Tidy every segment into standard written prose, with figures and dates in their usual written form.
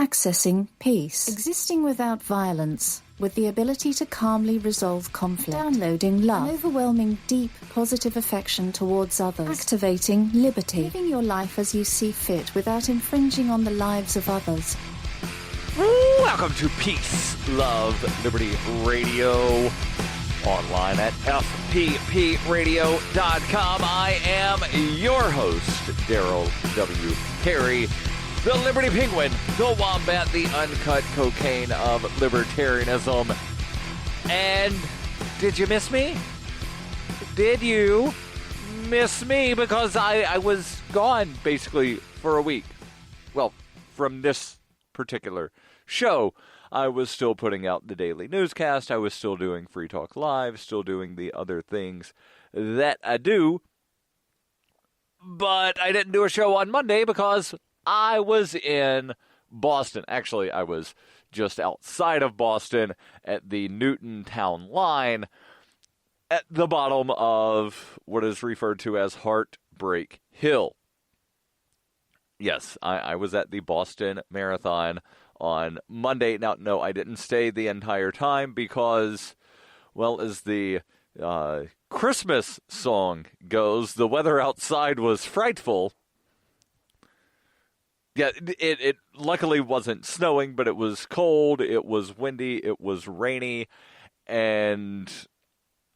Accessing peace. Existing without violence, with the ability to calmly resolve conflict. Downloading love. An overwhelming, deep, positive affection towards others. Activating liberty. Living your life as you see fit without infringing on the lives of others. Welcome to Peace, Love, Liberty Radio. Online at fppradio.com. I am your host, Darryl W. Terry, the Liberty Penguin, the Wombat, the uncut cocaine of libertarianism. And did you miss me? Did you miss me? Because I was gone basically for a week. Well, from this particular show, I was still putting out the daily newscast. I was still doing Free Talk Live, still doing the other things that I do. But I didn't do a show on Monday because I was in Boston. Actually, I was just outside of Boston at the Newton Town Line at the bottom of what is referred to as Heartbreak Hill. Yes, I was at the Boston Marathon on Monday. Now, no, I didn't stay the entire time because, well, as the Christmas song goes, the weather outside was frightful. Yeah, it luckily wasn't snowing, but it was cold, it was windy, it was rainy, and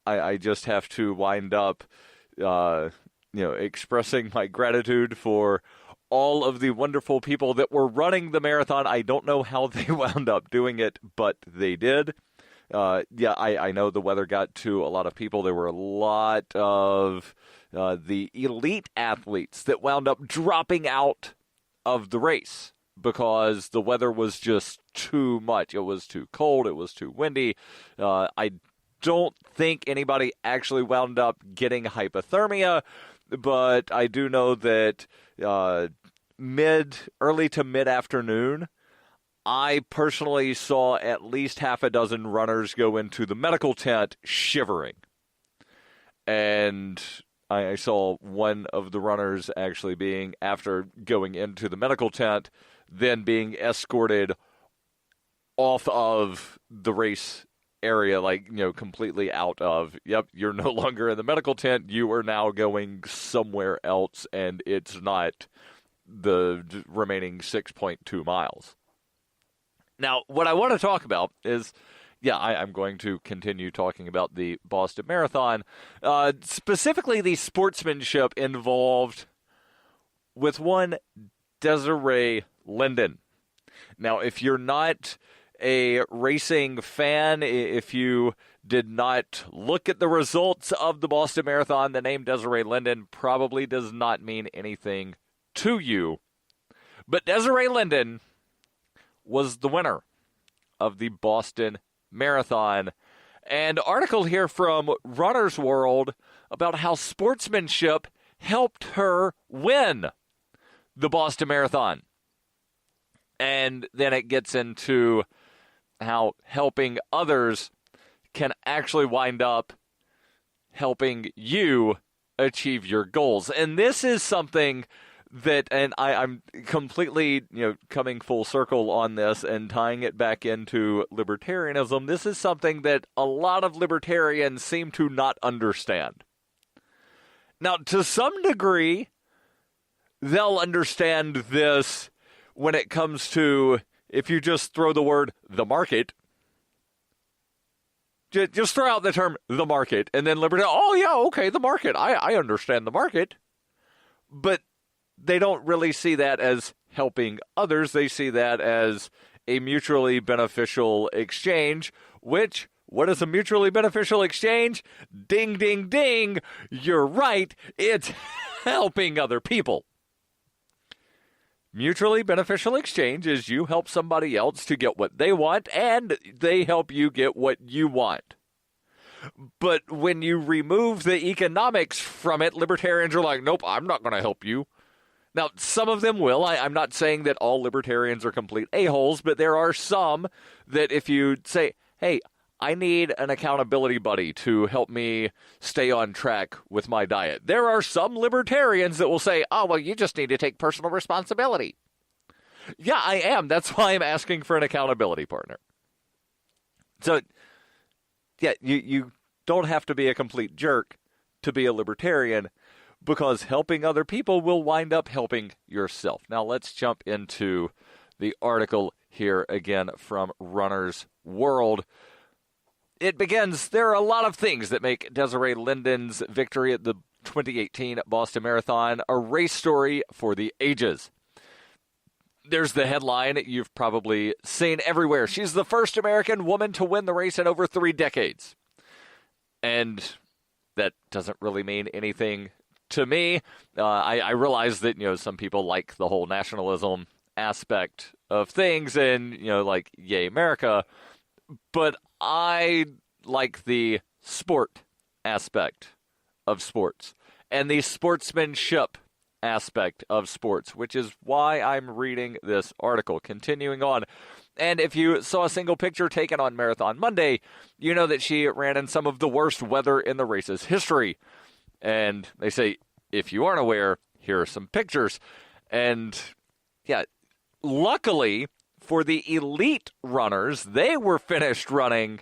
I just have to wind up, expressing my gratitude for all of the wonderful people that were running the marathon. I don't know how they wound up doing it, but they did. I know the weather got to a lot of people. There were a lot of the elite athletes that wound up dropping out of the race because the weather was just too much. It was too cold. It was too windy. I don't think anybody actually wound up getting hypothermia, but I do know that early to mid-afternoon, I personally saw at least half a dozen runners go into the medical tent shivering. And I saw one of the runners actually after going into the medical tent, then being escorted off of the race area, completely out of, yep, you're no longer in the medical tent, you are now going somewhere else, and it's not the remaining 6.2 miles. Now, what I want to talk about is, I'm going to continue talking about the Boston Marathon, specifically the sportsmanship involved with one Desiree Linden. Now, if you're not a racing fan, if you did not look at the results of the Boston Marathon, the name Desiree Linden probably does not mean anything to you. But Desiree Linden was the winner of the Boston Marathon. An article here from Runner's World about how sportsmanship helped her win the Boston Marathon. And then it gets into how helping others can actually wind up helping you achieve your goals. And this is something that, and I'm completely, coming full circle on this and tying it back into libertarianism. This is something that a lot of libertarians seem to not understand. Now, to some degree, they'll understand this when it comes to, if you just throw the word the market, just throw out the term the market, and then the market. I understand the market. But they don't really see that as helping others. They see that as a mutually beneficial exchange, which, what is a mutually beneficial exchange? Ding, ding, ding. You're right. It's helping other people. Mutually beneficial exchange is you help somebody else to get what they want, and they help you get what you want. But when you remove the economics from it, libertarians are like, nope, I'm not going to help you. Now, some of them will. I'm not saying that all libertarians are complete a-holes, but there are some that if you say, hey, I need an accountability buddy to help me stay on track with my diet. There are some libertarians that will say, oh, well, you just need to take personal responsibility. Yeah, I am. That's why I'm asking for an accountability partner. So, yeah, you don't have to be a complete jerk to be a libertarian, because helping other people will wind up helping yourself. Now, let's jump into the article here again from Runner's World. It begins, there are a lot of things that make Desiree Linden's victory at the 2018 Boston Marathon a race story for the ages. There's the headline you've probably seen everywhere. She's the first American woman to win the race in over 3 decades. And that doesn't really mean anything to me. I realize that, some people like the whole nationalism aspect of things and, like, yay, America. But I like the sport aspect of sports and the sportsmanship aspect of sports, which is why I'm reading this article. Continuing on. And if you saw a single picture taken on Marathon Monday, you know that she ran in some of the worst weather in the race's history. And they say, if you aren't aware, here are some pictures. And yeah, luckily for the elite runners, they were finished running.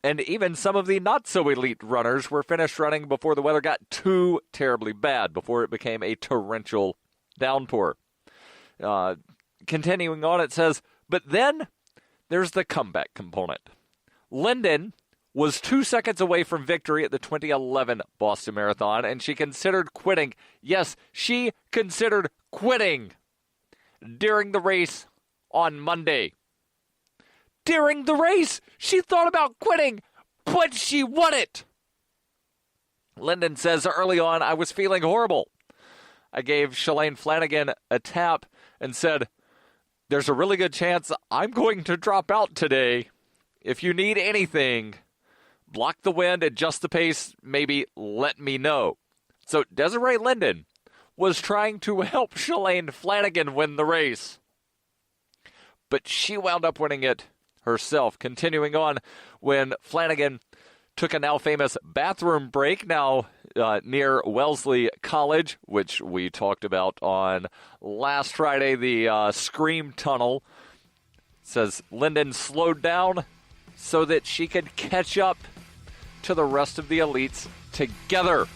And even some of the not-so-elite runners were finished running before the weather got too terribly bad, before it became a torrential downpour. Continuing on, it says, but then there's the comeback component. Linden was 2 seconds away from victory at the 2011 Boston Marathon, and she considered quitting. Yes, she considered quitting during the race on Monday. During the race, she thought about quitting, but she won it. Linden says, early on, I was feeling horrible. I gave Shalane Flanagan a tap and said, there's a really good chance I'm going to drop out today. If you need anything, block the wind, adjust the pace, maybe let me know. So Desiree Linden was trying to help Shalane Flanagan win the race. But she wound up winning it herself. Continuing on, when Flanagan took a now famous bathroom break near Wellesley College, which we talked about on last Friday, the Scream Tunnel, says Linden slowed down so that she could catch up to the rest of the elites together.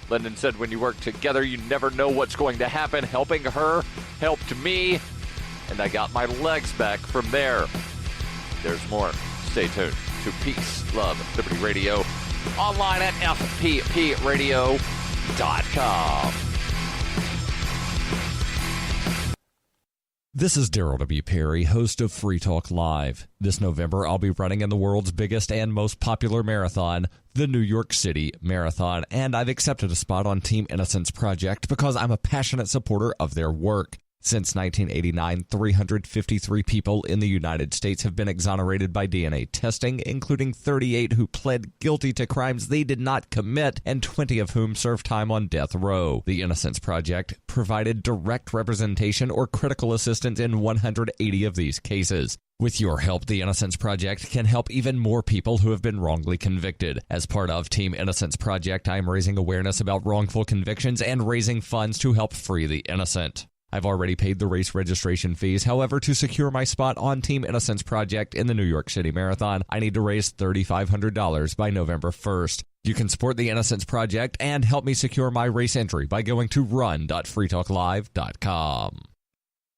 Linden said, when you work together, you never know what's going to happen. Helping her helped me, and I got my legs back from there. There's more. Stay tuned to Peace, Love, Liberty Radio, online at fppradio.com. This is Darryl W. Perry, host of Free Talk Live. This November, I'll be running in the world's biggest and most popular marathon, the New York City Marathon, and I've accepted a spot on Team Innocence Project because I'm a passionate supporter of their work. Since 1989, 353 people in the United States have been exonerated by DNA testing, including 38 who pled guilty to crimes they did not commit, and 20 of whom served time on death row. The Innocence Project provided direct representation or critical assistance in 180 of these cases. With your help, the Innocence Project can help even more people who have been wrongly convicted. As part of Team Innocence Project, I am raising awareness about wrongful convictions and raising funds to help free the innocent. I've already paid the race registration fees. However, to secure my spot on Team Innocence Project in the New York City Marathon, I need to raise $3,500 by November 1st. You can support the Innocence Project and help me secure my race entry by going to run.freetalklive.com.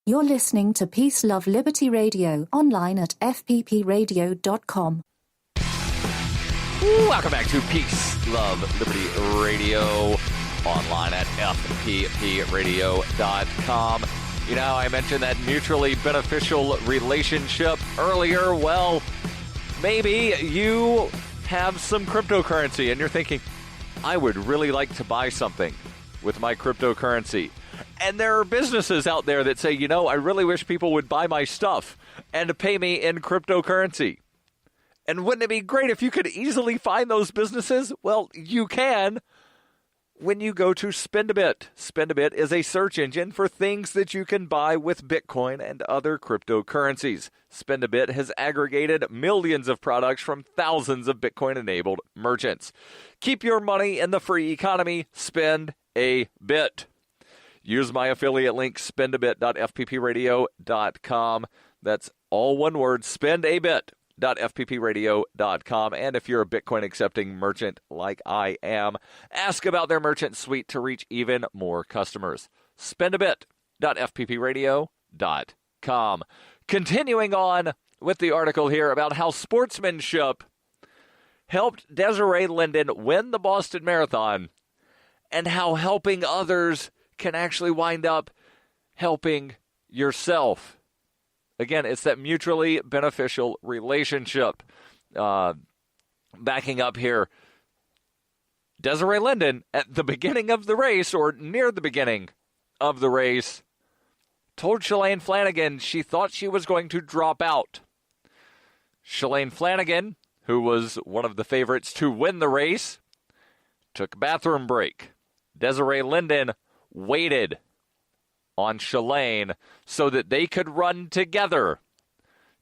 You're listening to Peace, Love, Liberty Radio, online at fppradio.com. Welcome back to Peace, Love, Liberty Radio, online at fppradio.com. You know, I mentioned that mutually beneficial relationship earlier. Well, maybe you have some cryptocurrency and you're thinking, I would really like to buy something with my cryptocurrency. And there are businesses out there that say, you know, I really wish people would buy my stuff and pay me in cryptocurrency. And wouldn't it be great if you could easily find those businesses? Well, you can when you go to SpendABit. SpendABit is a search engine for things that you can buy with Bitcoin and other cryptocurrencies. SpendABit has aggregated millions of products from thousands of Bitcoin-enabled merchants. Keep your money in the free economy. Spend a bit. Use my affiliate link, spendabit.fppradio.com. That's all one word, spendabit.fppradio.com. And if you're a Bitcoin accepting merchant like I am, ask about their merchant suite to reach even more customers. Spendabit.fppradio.com. Continuing on with the article here about how sportsmanship helped Desiree Linden win the Boston Marathon and how helping others can actually wind up helping yourself. Again, it's that mutually beneficial relationship. Backing up here, Desiree Linden, at the beginning of the race, or near the beginning of the race, told Shalane Flanagan she thought she was going to drop out. Shalane Flanagan, who was one of the favorites to win the race, took a bathroom break. Desiree Linden waited on Shalane so that they could run together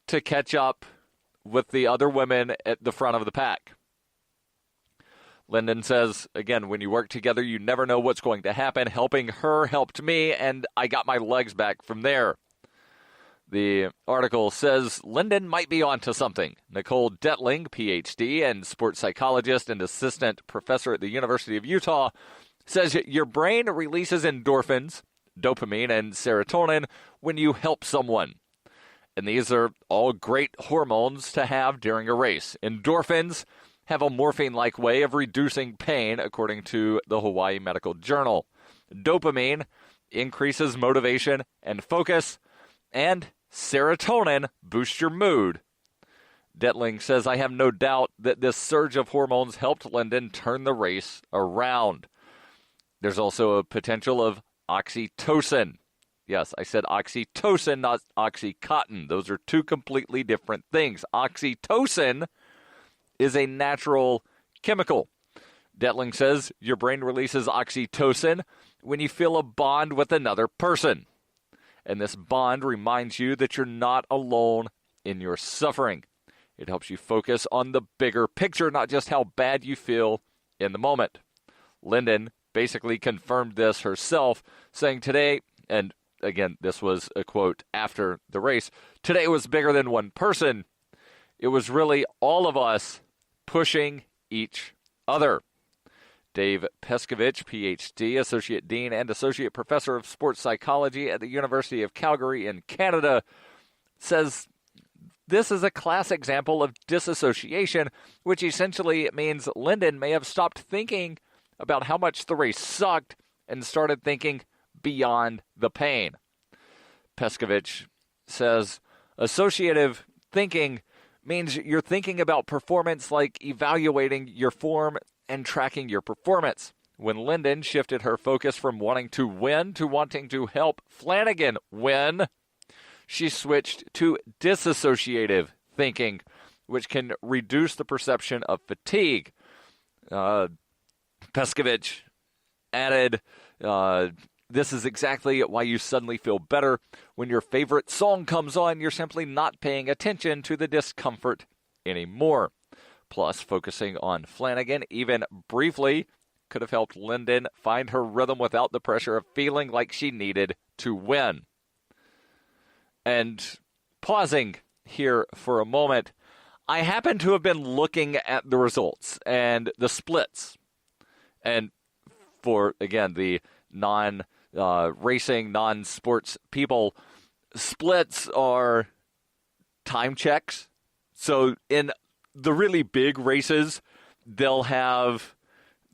to catch up with the other women at the front of the pack. Linden says, again, when you work together, you never know what's going to happen. Helping her helped me, and I got my legs back from there. The article says Linden might be onto something. Nicole Detling, Ph.D. and sports psychologist and assistant professor at the University of Utah, says your brain releases endorphins, dopamine, and serotonin when you help someone. And these are all great hormones to have during a race. Endorphins have a morphine-like way of reducing pain, according to the Hawaii Medical Journal. Dopamine increases motivation and focus, and serotonin boosts your mood. Detling says, I have no doubt that this surge of hormones helped Linden turn the race around. There's also a potential of oxytocin. Yes, I said oxytocin, not Oxycontin. Those are two completely different things. Oxytocin is a natural chemical. Detling says your brain releases oxytocin when you feel a bond with another person. And this bond reminds you that you're not alone in your suffering. It helps you focus on the bigger picture, not just how bad you feel in the moment. Linden basically confirmed this herself, saying today, and again, this was a quote after the race, today was bigger than one person. It was really all of us pushing each other. Dave Peskovich, Ph.D., Associate Dean and Associate Professor of Sports Psychology at the University of Calgary in Canada, says this is a class example of disassociation, which essentially means Linden may have stopped thinking about how much the race sucked and started thinking beyond the pain. Peskovich says associative thinking means you're thinking about performance like evaluating your form and tracking your performance. When Linden shifted her focus from wanting to win to wanting to help Flanagan win, she switched to disassociative thinking, which can reduce the perception of fatigue. Peskovich added, this is exactly why you suddenly feel better. When your favorite song comes on, you're simply not paying attention to the discomfort anymore. Plus, focusing on Flanagan, even briefly, could have helped Linden find her rhythm without the pressure of feeling like she needed to win. And pausing here for a moment, I happen to have been looking at the results and the splits. And for, again, the non-racing, non-sports people, splits are time checks. So in the really big races, they'll have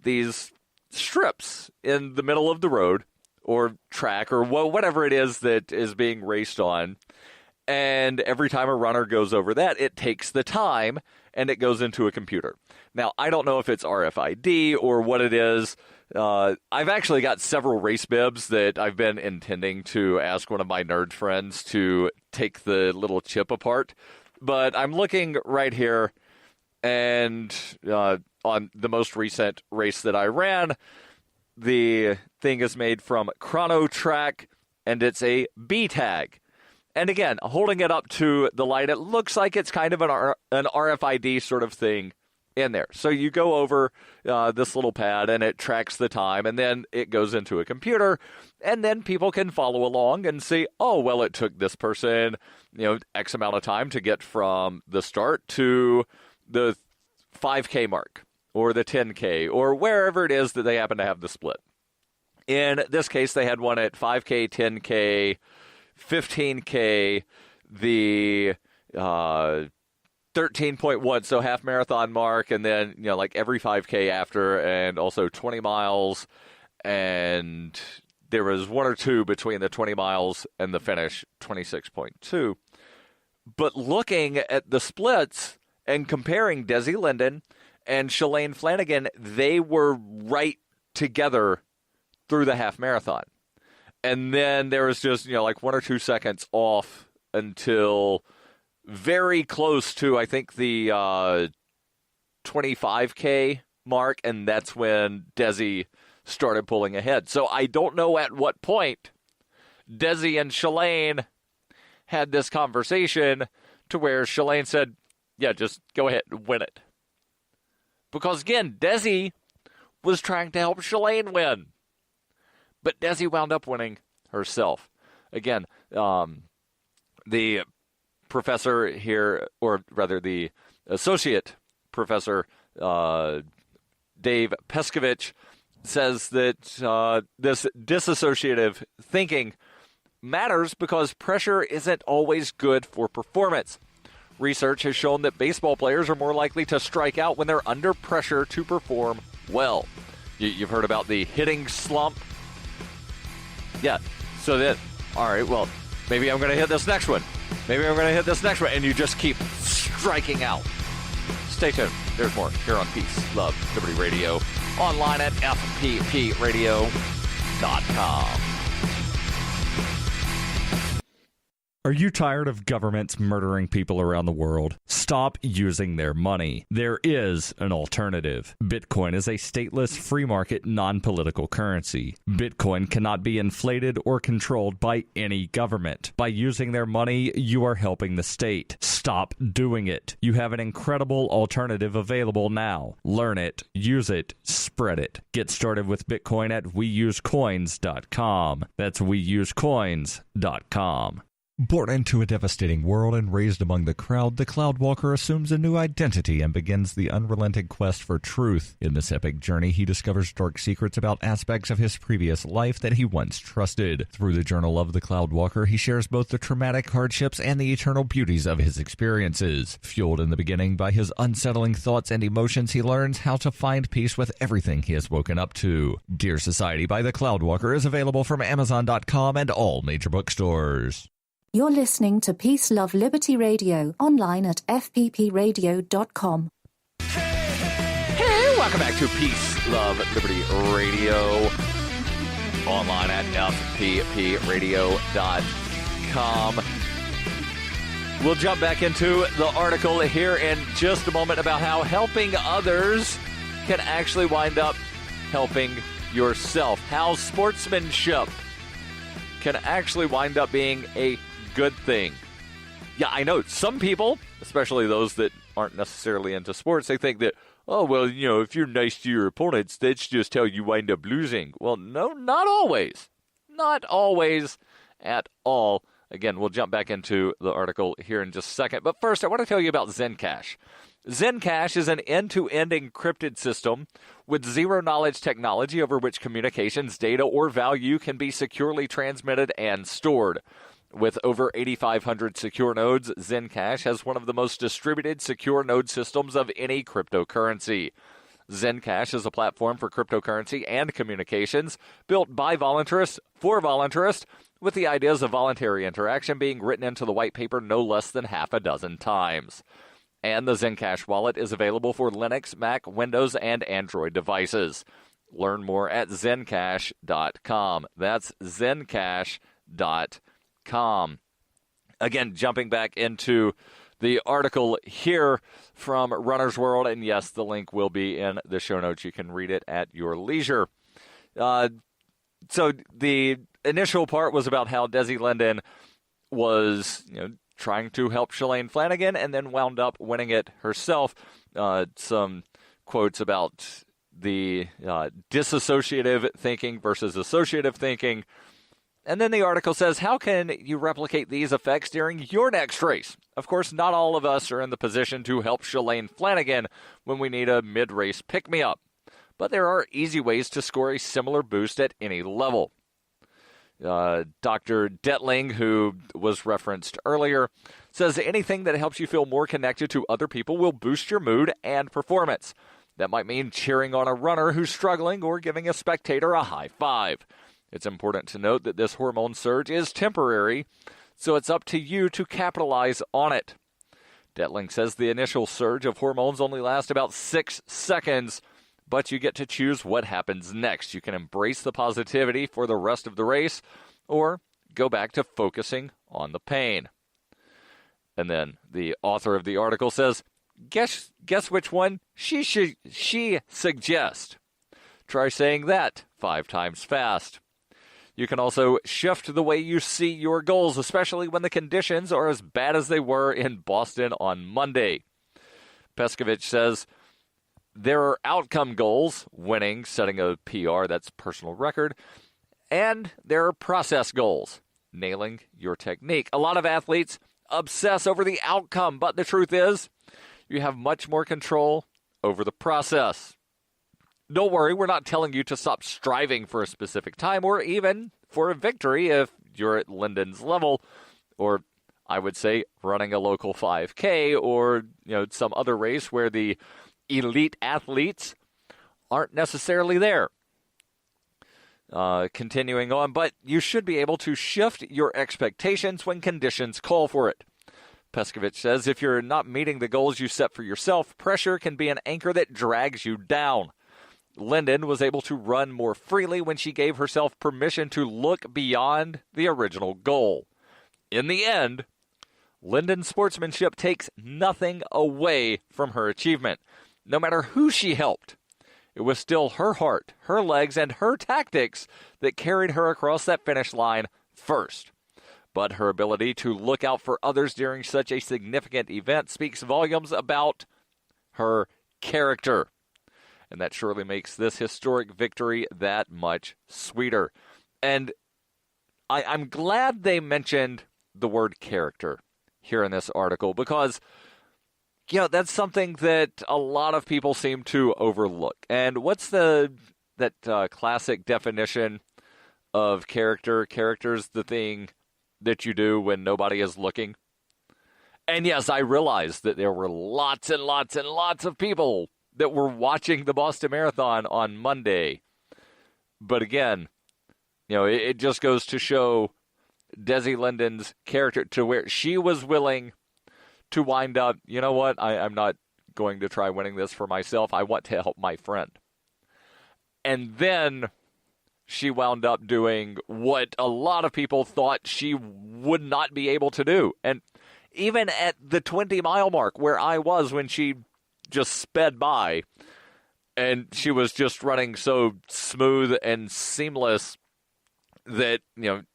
these strips in the middle of the road or track or whatever it is that is being raced on. And every time a runner goes over that, it takes the time and it goes into a computer. Now, I don't know if it's RFID or what it is. I've actually got several race bibs that I've been intending to ask one of my nerd friends to take the little chip apart. But I'm looking right here, and on the most recent race that I ran, the thing is made from Chrono Track, and it's a B tag. And again, holding it up to the light, it looks like it's kind of an RFID sort of thing in there. So you go over this little pad, and it tracks the time, and then it goes into a computer, and then people can follow along and see, oh, well, it took this person, X amount of time to get from the start to the 5K mark or the 10K or wherever it is that they happen to have the split. In this case, they had one at 5K, 10K, 15K, the 13.1, so half marathon mark, and then, like every 5K after, and also 20 miles, and there was one or two between the 20 miles and the finish, 26.2. But looking at the splits and comparing Desi Linden and Shalane Flanagan, they were right together through the half marathon. And then there was just, like 1 or 2 seconds off until very close to, I think, the 25K mark, and that's when Desi started pulling ahead. So I don't know at what point Desi and Shalane had this conversation to where Shalane said, yeah, just go ahead and win it. Because, again, Desi was trying to help Shalane win. But Desi wound up winning herself. Again, the professor here, or rather the associate professor, Dave Peskovich, says that this dissociative thinking matters because pressure isn't always good for performance. Research has shown that baseball players are more likely to strike out when they're under pressure to perform well. You've heard about the hitting slump? Yeah. So then, all right, well, maybe I'm going to hit this next one. Maybe I'm going to hit this next one. And you just keep striking out. Stay tuned. There's more here on Peace, Love, Liberty Radio. Online at fppradio.com. Are you tired of governments murdering people around the world? Stop using their money. There is an alternative. Bitcoin is a stateless, free market, non-political currency. Bitcoin cannot be inflated or controlled by any government. By using their money, you are helping the state. Stop doing it. You have an incredible alternative available now. Learn it, use it, spread it. Get started with Bitcoin at weusecoins.com. That's weusecoins.com. Born into a devastating world and raised among the crowd, the Cloudwalker assumes a new identity and begins the unrelenting quest for truth. In this epic journey, he discovers dark secrets about aspects of his previous life that he once trusted. Through the Journal of the Cloudwalker, he shares both the traumatic hardships and the eternal beauties of his experiences. Fueled in the beginning by his unsettling thoughts and emotions, he learns how to find peace with everything he has woken up to. Dear Society by the Cloudwalker is available from Amazon.com and all major bookstores. You're listening to Peace, Love, Liberty Radio, online at fppradio.com. Hey, welcome back to Peace, Love, Liberty Radio, online at fppradio.com. We'll jump back into the article here in just a moment about how helping others can actually wind up helping yourself. How sportsmanship can actually wind up being a good thing. Yeah, I know some people, especially those that aren't necessarily into sports, they think that, oh, well, if you're nice to your opponents, that's just how you wind up losing. Well, no, not always. Not always at all. Again, we'll jump back into the article here in just a second. But first, I want to tell you about Zencash. Zencash is an end-to-end encrypted system with zero-knowledge technology over which communications, data, or value can be securely transmitted and stored. With over 8,500 secure nodes, Zencash has one of the most distributed secure node systems of any cryptocurrency. Zencash is a platform for cryptocurrency and communications built by voluntarists for voluntarists, with the ideas of voluntary interaction being written into the white paper no less than half a dozen times. And the Zencash wallet is available for Linux, Mac, Windows, and Android devices. Learn more at zencash.com. That's zencash.com. Again, jumping back into the article here from Runner's World, and yes, the link will be in the show notes. You can read it at your leisure. So the initial part was about how Desi Linden was, trying to help Shalane Flanagan and then wound up winning it herself. Some quotes about the dissociative thinking versus associative thinking. And then the article says, how can you replicate these effects during your next race? Of course, not all of us are in the position to help Shalane Flanagan when we need a mid-race pick-me-up. But there are easy ways to score a similar boost at any level. Dr. Detling, who was referenced earlier, says anything that helps you feel more connected to other people will boost your mood and performance. That might mean cheering on a runner who's struggling or giving a spectator a high five. It's important to note that this hormone surge is temporary, so it's up to you to capitalize on it. Detling says the initial surge of hormones only lasts about 6 seconds, but you get to choose what happens next. You can embrace the positivity for the rest of the race or go back to focusing on the pain. And then the author of the article says, guess which one she suggests. Try saying that 5 times fast. You can also shift the way you see your goals, especially when the conditions are as bad as they were in Boston on Monday. Peskovich says, there are outcome goals, winning, setting a PR, that's personal record, and there are process goals, nailing your technique. A lot of athletes obsess over the outcome, but the truth is, you have much more control over the process. Don't worry, we're not telling you to stop striving for a specific time or even for a victory if you're at Lyndon's level, or I would say running a local 5K or some other race where the elite athletes aren't necessarily there. Continuing on, but you should be able to shift your expectations when conditions call for it. Peskovich says if you're not meeting the goals you set for yourself, pressure can be an anchor that drags you down. Lyndon was able to run more freely when she gave herself permission to look beyond the original goal. In the end, Lyndon's sportsmanship takes nothing away from her achievement. No matter who she helped, it was still her heart, her legs, and her tactics that carried her across that finish line first. But her ability to look out for others during such a significant event speaks volumes about her character. And that surely makes this historic victory that much sweeter. And I'm glad they mentioned the word character here in this article because, that's something that a lot of people seem to overlook. And what's that classic definition of character? Character's the thing that you do when nobody is looking. And yes, I realize that there were lots and lots and lots of people that were watching the Boston Marathon on Monday. But again, it just goes to show Desi Lyndon's character to where she was willing to wind up, I'm not going to try winning this for myself. I want to help my friend. And then she wound up doing what a lot of people thought she would not be able to do. And even at the 20-mile mark where I was when she just sped by, and she was just running so smooth and seamless that,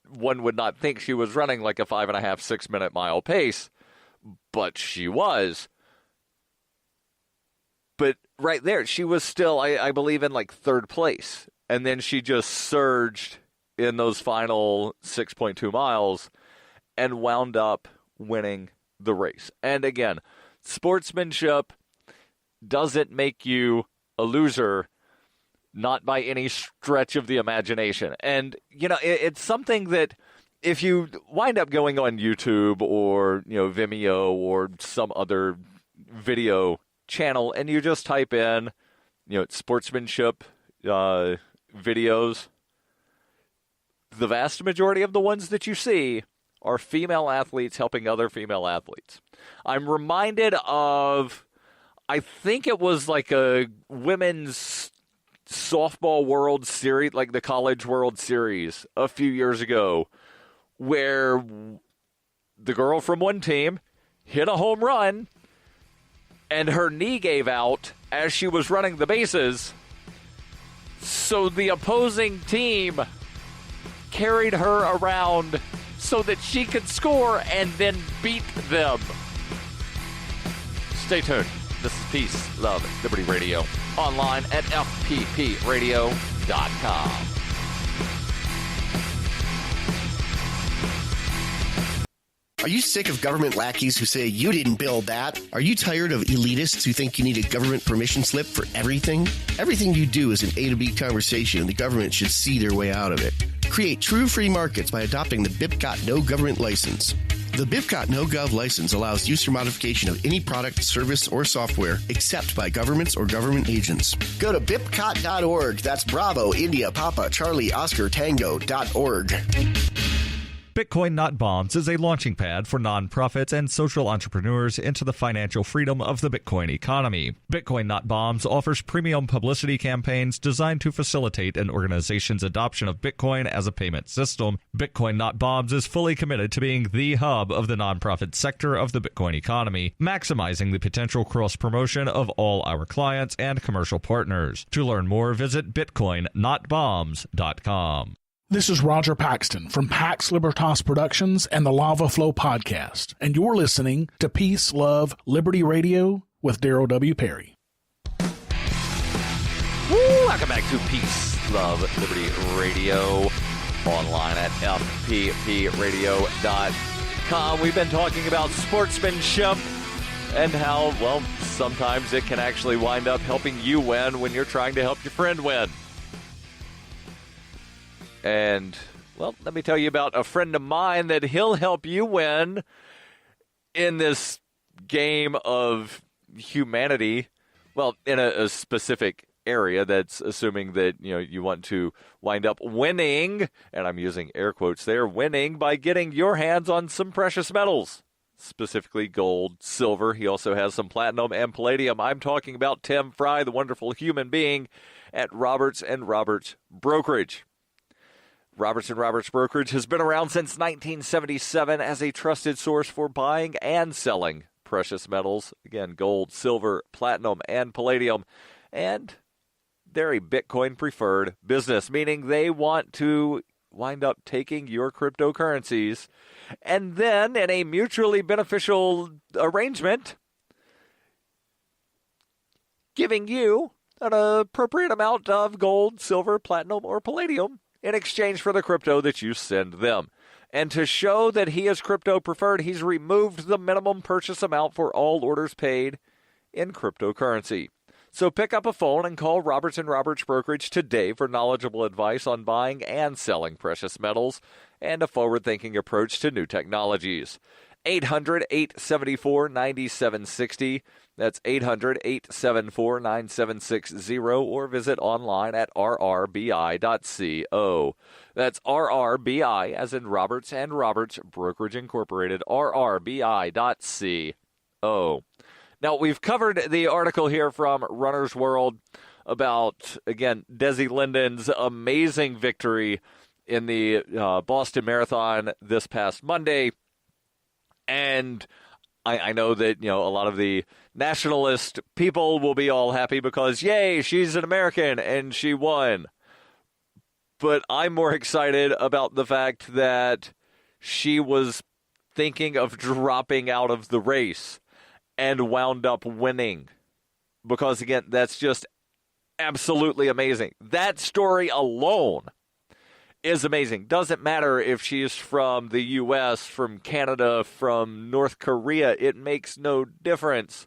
one would not think she was running like a 5.5, 6 minute mile pace, but she was. But right there, she was still, I believe, in like third place. And then she just surged in those final 6.2 miles and wound up winning the race. And again, sportsmanship doesn't make you a loser, not by any stretch of the imagination. And, it's something that if you wind up going on YouTube or, Vimeo or some other video channel and you just type in, sportsmanship videos, the vast majority of the ones that you see are female athletes helping other female athletes. I'm reminded of, I think it was like a women's softball World Series, like the College World Series a few years ago, where the girl from one team hit a home run and her knee gave out as she was running the bases. So the opposing team carried her around so that she could score and then beat them. Stay tuned. This is Peace, Love, Liberty Radio. Online at fppradio.com. Are you sick of government lackeys who say you didn't build that? Are you tired of elitists who think you need a government permission slip for everything? Everything you do is an A to B conversation, and the government should see their way out of it. Create true free markets by adopting the BIPCOT No Government License. The BIPCOT No Gov license allows use or modification of any product, service, or software except by governments or government agents. Go to BIPCOT.org. That's Bravo, India, Papa, Charlie, Oscar, Tango.org. Bitcoin Not Bombs is a launching pad for nonprofits and social entrepreneurs into the financial freedom of the Bitcoin economy. Bitcoin Not Bombs offers premium publicity campaigns designed to facilitate an organization's adoption of Bitcoin as a payment system. Bitcoin Not Bombs is fully committed to being the hub of the nonprofit sector of the Bitcoin economy, maximizing the potential cross-promotion of all our clients and commercial partners. To learn more, visit bitcoinnotbombs.com. This is Roger Paxton from Pax Libertas Productions and the Lava Flow Podcast, and you're listening to Peace, Love, Liberty Radio with Darryl W. Perry. Welcome back to Peace, Love, Liberty Radio, online at fppradio.com. We've been talking about sportsmanship and how, well, sometimes it can actually wind up helping you win when you're trying to help your friend win. And, well, let me tell you about a friend of mine that he'll help you win in this game of humanity. Well, in a specific area that's assuming that, you want to wind up winning, and I'm using air quotes there, winning by getting your hands on some precious metals, specifically gold, silver. He also has some platinum and palladium. I'm talking about Tim Fry, the wonderful human being at Roberts & Roberts Brokerage. Roberts & Roberts Brokerage has been around since 1977 as a trusted source for buying and selling precious metals. Again, gold, silver, platinum, and palladium. And they're a Bitcoin-preferred business, meaning they want to wind up taking your cryptocurrencies and then, in a mutually beneficial arrangement, giving you an appropriate amount of gold, silver, platinum, or palladium in exchange for the crypto that you send them. And to show that he is crypto preferred, he's removed the minimum purchase amount for all orders paid in cryptocurrency. So pick up a phone and call Roberts & Roberts Brokerage today for knowledgeable advice on buying and selling precious metals and a forward-thinking approach to new technologies. 800-874-9760. That's 800-874-9760, or visit online at rrbi.co. That's RRBI, as in Roberts & Roberts Brokerage Incorporated, rrbi.co. Now, we've covered the article here from Runner's World about, again, Desi Linden's amazing victory in the Boston Marathon this past Monday. And I know that, a lot of the nationalist people will be all happy because, yay, she's an American and she won. But I'm more excited about the fact that she was thinking of dropping out of the race and wound up winning. Because, again, that's just absolutely amazing. That story alone is amazing. Doesn't matter if she's from the U.S., from Canada, from North Korea. It makes no difference.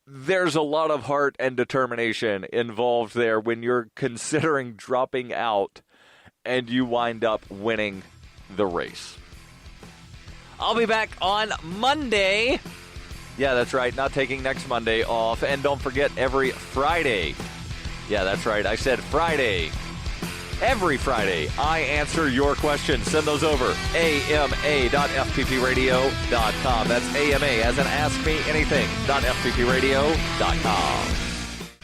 There's a lot of heart and determination involved there when you're considering dropping out and you wind up winning the race. I'll be back on Monday. Yeah, that's right. Not taking next Monday off. And don't forget, every Friday. Yeah, that's right. I said Friday. Every Friday, I answer your questions. Send those over. ama.fppradio.com. That's AMA as in Ask Me Anything.fppradio.com.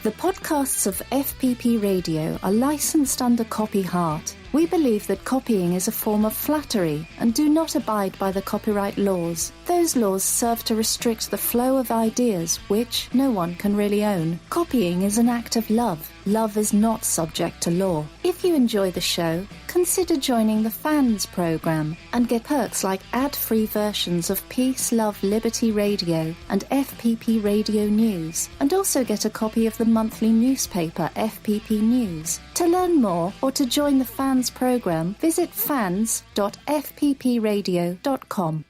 The podcasts of FPP Radio are licensed under Copy Heart. We believe that copying is a form of flattery and do not abide by the copyright laws. Those laws serve to restrict the flow of ideas which no one can really own. Copying is an act of love. Love is not subject to law. If you enjoy the show, consider joining the Fans program and get perks like ad-free versions of Peace, Love, Liberty Radio and FPP Radio News, and also get a copy of the monthly newspaper FPP News. To learn more or to join the Fans program, visit fans.fppradio.com.